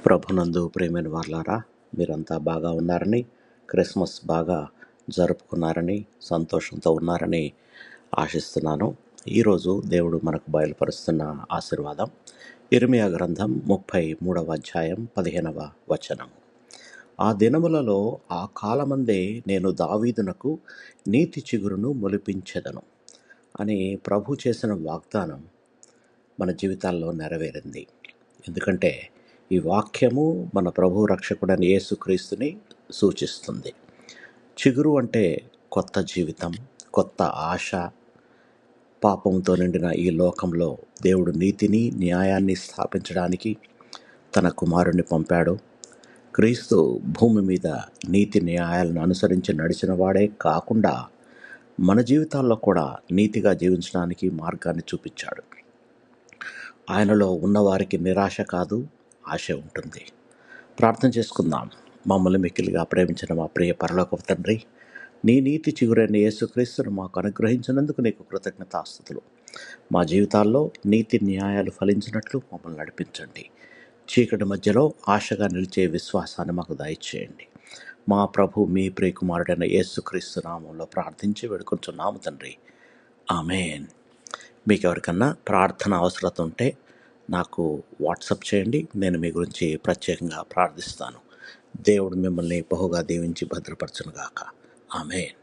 ప్రభునందు ప్రేమైన వారలారా, మీరంతా బాగా ఉన్నారని, క్రిస్మస్ బాగా జరుపుకున్నారని, సంతోషంతో ఉన్నారని ఆశిస్తున్నాను. ఈరోజు దేవుడు మనకు బయలుపరుస్తున్న ఆశీర్వాదం ఇర్మియా గ్రంథం 33వ అధ్యాయం 15వ వచనం. ఆ దినములలో ఆ కాలమందే నేను దావీదునకు నీతి చిగురును మొలిపించెదను అని ప్రభు చేసిన వాగ్దానం మన జీవితాల్లో నెరవేరింది. ఎందుకంటే ఈ వాక్యము మన ప్రభు రక్షకుడైన యేసుక్రీస్తుని సూచిస్తుంది. చిగురు అంటే కొత్త జీవితం, కొత్త ఆశ. పాపంతో నిండిన ఈ లోకంలో దేవుడు నీతిని, న్యాయాన్ని స్థాపించడానికి తన కుమారుణ్ణి పంపాడు. క్రీస్తు భూమి మీద నీతి న్యాయాలను అనుసరించి నడిచిన వాడే కాకుండా మన జీవితాల్లో కూడా నీతిగా జీవించడానికి మార్గాన్ని చూపించాడు. ఆయనలో ఉన్నవారికి నిరాశ కాదు, ఆశ ఉంటుంది. ప్రార్థన చేసుకుందాం. మమ్మల్ని మిక్కిలిగా ప్రేమించిన మా ప్రియ పరలోకపు తండ్రి, నీ నీతి చిగురైన యేసుక్రీస్తును మాకు అనుగ్రహించినందుకు నీకు కృతజ్ఞతాస్తుతులు. మా జీవితాల్లో నీతి న్యాయాలు ఫలించినట్లు మమ్మల్ని నడిపించండి. చీకటి మధ్యలో ఆశగా నిలిచే విశ్వాసాన్ని మాకు దయచేయండి. మా ప్రభు మీ ప్రియకుమారుడైన యేసుక్రీస్తు నామంలో ప్రార్థించి వేడుకొంచున్నాము తండ్రి, ఆమేన్. మీకు ఎవరికన్నా ప్రార్థన అవసరత ఉంటే నాకు వాట్సాప్ చేయండి. నేను మీ గురించి ప్రత్యేకంగా ప్రార్థిస్తాను. దేవుడు మిమ్మల్ని బహుగా దీవించి భద్రపరచునుగాక. ఆమేన్.